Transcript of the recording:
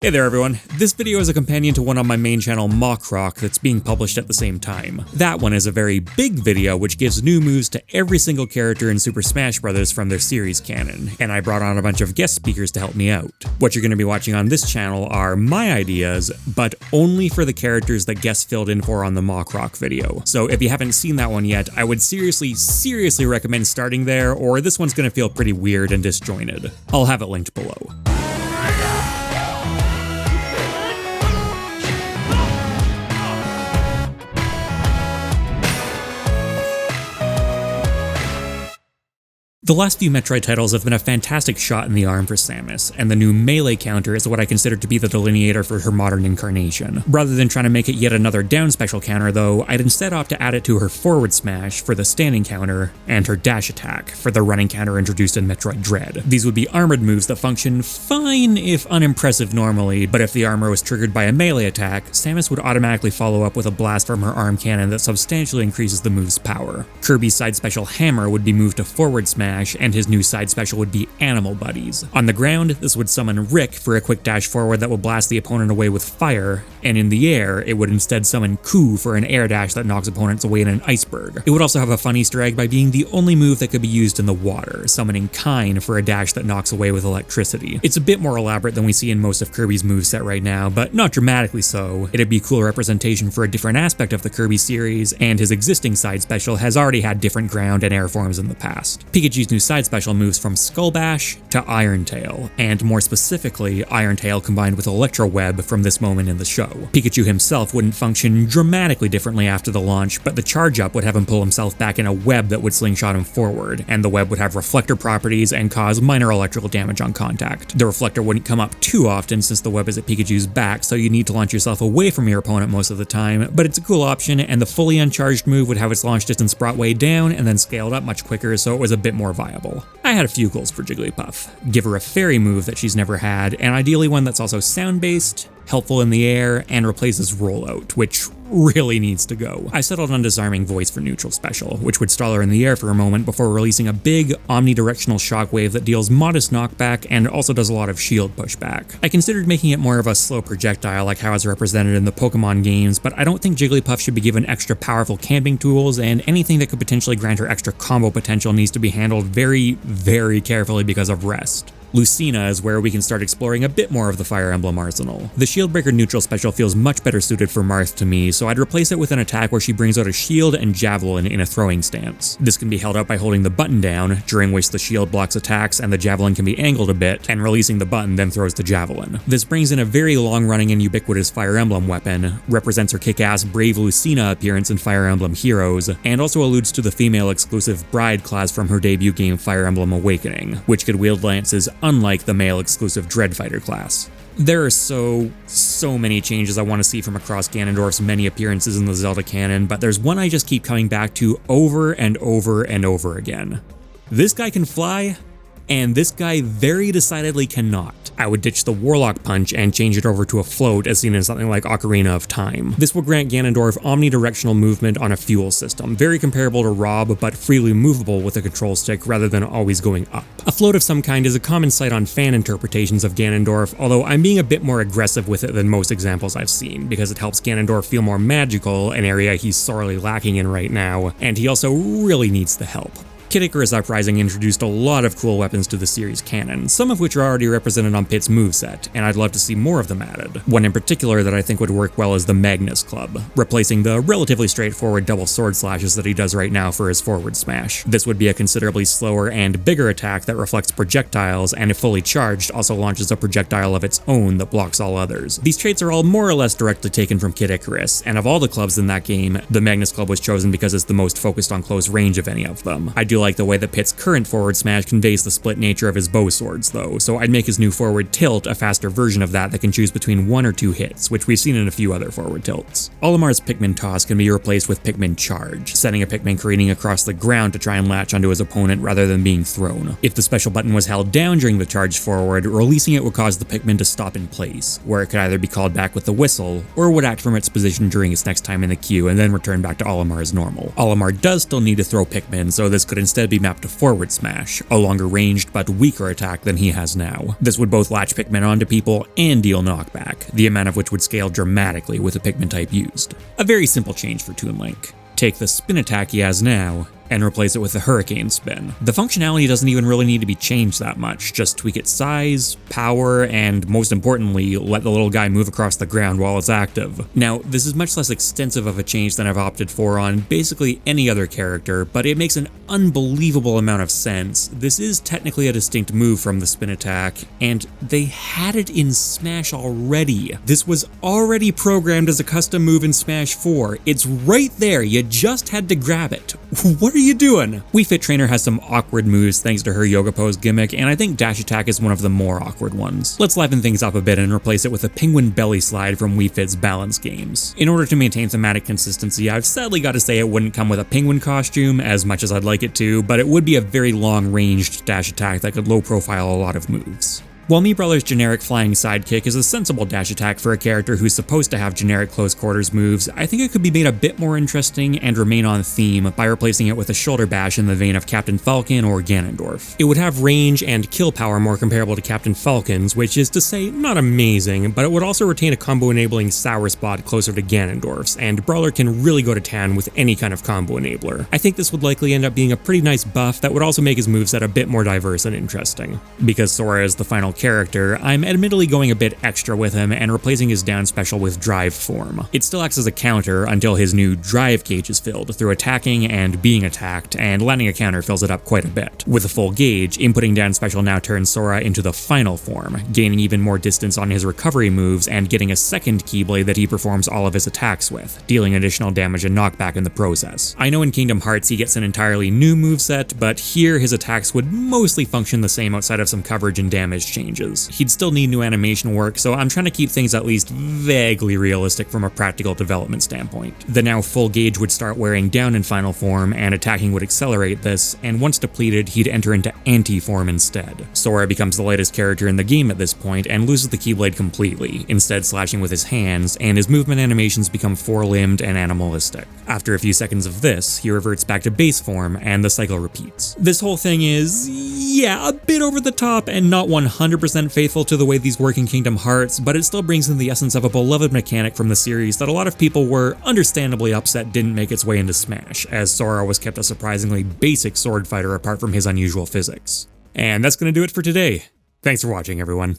Hey there everyone, this video is a companion to one on my main channel MockRock that's being published at the same time. That one is a very big video which gives new moves to every single character in Super Smash Bros. From their series canon, and I brought on a bunch of guest speakers to help me out. What you're going to be watching on this channel are my ideas, but only for the characters that guests filled in for on the MockRock video. So if you haven't seen that one yet, I would seriously recommend starting there, or this one's going to feel pretty weird and disjointed. I'll have it linked below. The last few Metroid titles have been a fantastic shot in the arm for Samus, and the new melee counter is what I consider to be the delineator for her modern incarnation. Rather than trying to make it yet another down special counter though, I'd instead opt to add it to her forward smash for the standing counter, and her dash attack for the running counter introduced in Metroid Dread. These would be armored moves that function fine if unimpressive normally, but if the armor was triggered by a melee attack, Samus would automatically follow up with a blast from her arm cannon that substantially increases the move's power. Kirby's side special Hammer would be moved to forward smash, and his new side special would be Animal Buddies. On the ground, this would summon Rick for a quick dash forward that will blast the opponent away with fire, and in the air, it would instead summon Ku for an air dash that knocks opponents away in an iceberg. It would also have a fun Easter egg by being the only move that could be used in the water, summoning Kine for a dash that knocks away with electricity. It's a bit more elaborate than we see in most of Kirby's moveset right now, but not dramatically so. It'd be a cool representation for a different aspect of the Kirby series, and his existing side special has already had different ground and air forms in the past. Pikachu's new side special moves from Skull Bash to Iron Tail, and more specifically, Iron Tail combined with Electro Web from this moment in the show. Pikachu himself wouldn't function dramatically differently after the launch, but the charge up would have him pull himself back in a web that would slingshot him forward, and the web would have reflector properties and cause minor electrical damage on contact. The reflector wouldn't come up too often since the web is at Pikachu's back, so you need to launch yourself away from your opponent most of the time, but it's a cool option, and the fully uncharged move would have its launch distance brought way down and then scaled up much quicker, so it was a bit more viable. I had a few goals for Jigglypuff. Give her a fairy move that she's never had, and ideally one that's also sound-based, helpful in the air, and replaces rollout, which really needs to go. I settled on Disarming Voice for neutral special, which would stall her in the air for a moment before releasing a big omnidirectional shockwave that deals modest knockback and also does a lot of shield pushback. I considered making it more of a slow projectile like how it's represented in the Pokemon games, but I don't think Jigglypuff should be given extra powerful camping tools, and anything that could potentially grant her extra combo potential needs to be handled very carefully because of rest. Lucina is where we can start exploring a bit more of the Fire Emblem arsenal. The Shieldbreaker neutral special feels much better suited for Marth to me, so I'd replace it with an attack where she brings out a shield and javelin in a throwing stance. This can be held out by holding the button down, during which the shield blocks attacks and the javelin can be angled a bit, and releasing the button then throws the javelin. This brings in a very long-running and ubiquitous Fire Emblem weapon, represents her kick-ass Brave Lucina appearance in Fire Emblem Heroes, and also alludes to the female-exclusive Bride class from her debut game Fire Emblem Awakening, which could wield lances unlike the male-exclusive Dread Fighter class. There are so many changes I want to see from across Ganondorf's many appearances in the Zelda canon, but there's one I just keep coming back to over and over again. This guy can fly, and this guy very decidedly cannot. I would ditch the Warlock Punch and change it over to a float as seen in something like Ocarina of Time. This will grant Ganondorf omnidirectional movement on a fuel system, very comparable to Rob, but freely movable with a control stick rather than always going up. A float of some kind is a common sight on fan interpretations of Ganondorf, although I'm being a bit more aggressive with it than most examples I've seen, because it helps Ganondorf feel more magical, an area he's sorely lacking in right now, and he also really needs the help. Kid Icarus Uprising introduced a lot of cool weapons to the series canon, some of which are already represented on Pit's moveset, and I'd love to see more of them added. One in particular that I think would work well is the Magnus Club, replacing the relatively straightforward double sword slashes that he does right now for his forward smash. This would be a considerably slower and bigger attack that reflects projectiles, and if fully charged, also launches a projectile of its own that blocks all others. These traits are all more or less directly taken from Kid Icarus, and of all the clubs in that game, the Magnus Club was chosen because it's the most focused on close range of any of them. I do like the way that Pit's current forward smash conveys the split nature of his bow swords though, so I'd make his new forward tilt a faster version of that can choose between 1 or 2 hits, which we've seen in a few other forward tilts. Olimar's Pikmin Toss can be replaced with Pikmin Charge, sending a Pikmin careening across the ground to try and latch onto his opponent rather than being thrown. If the special button was held down during the charge forward, releasing it would cause the Pikmin to stop in place, where it could either be called back with the whistle, or would act from its position during its next time in the queue and then return back to Olimar as normal. Olimar does still need to throw Pikmin, so this could instead be mapped to forward smash, a longer ranged but weaker attack than he has now. This would both latch Pikmin onto people and deal knockback, the amount of which would scale dramatically with the Pikmin type used. A very simple change for Toon Link. Take the spin attack he has now, and replace it with the Hurricane Spin. The functionality doesn't even really need to be changed that much, just tweak its size, power, and most importantly, let the little guy move across the ground while it's active. Now, this is much less extensive of a change than I've opted for on basically any other character, but it makes an unbelievable amount of sense. This is technically a distinct move from the spin attack, and they had it in Smash already. This was already programmed as a custom move in Smash 4. It's right there, you just had to grab it. What are you doing? Wii Fit Trainer has some awkward moves thanks to her yoga pose gimmick, and I think Dash Attack is one of the more awkward ones. Let's liven things up a bit and replace it with a penguin belly slide from Wii Fit's balance games. In order to maintain thematic consistency, I've sadly got to say it wouldn't come with a penguin costume as much as I'd like it to, but it would be a very long-ranged dash attack that could low-profile a lot of moves. While Mii Brawler's generic flying sidekick is a sensible dash attack for a character who's supposed to have generic close quarters moves, I think it could be made a bit more interesting and remain on theme by replacing it with a shoulder bash in the vein of Captain Falcon or Ganondorf. It would have range and kill power more comparable to Captain Falcon's, which is to say not amazing, but it would also retain a combo enabling sour spot closer to Ganondorf's, and Brawler can really go to town with any kind of combo enabler. I think this would likely end up being a pretty nice buff that would also make his moveset a bit more diverse and interesting. Because Sora is the final character, I'm admittedly going a bit extra with him and replacing his down special with Drive form. It still acts as a counter until his new Drive gauge is filled through attacking and being attacked, and landing a counter fills it up quite a bit. With a full gauge, inputting down special now turns Sora into the final form, gaining even more distance on his recovery moves and getting a second Keyblade that he performs all of his attacks with, dealing additional damage and knockback in the process. I know in Kingdom Hearts he gets an entirely new moveset, but here his attacks would mostly function the same outside of some coverage and damage changes. He'd still need new animation work, so I'm trying to keep things at least vaguely realistic from a practical development standpoint. The now full gauge would start wearing down in final form, and attacking would accelerate this, and once depleted, he'd enter into anti-form instead. Sora becomes the lightest character in the game at this point and loses the Keyblade completely, instead slashing with his hands, and his movement animations become four-limbed and animalistic. After a few seconds of this, he reverts back to base form, and the cycle repeats. This whole thing is, yeah, a bit over the top and not 100% faithful to the way these work in Kingdom Hearts, but it still brings in the essence of a beloved mechanic from the series that a lot of people were understandably upset didn't make its way into Smash, as Sora was kept a surprisingly basic sword fighter apart from his unusual physics. And that's gonna do it for today. Thanks for watching, everyone.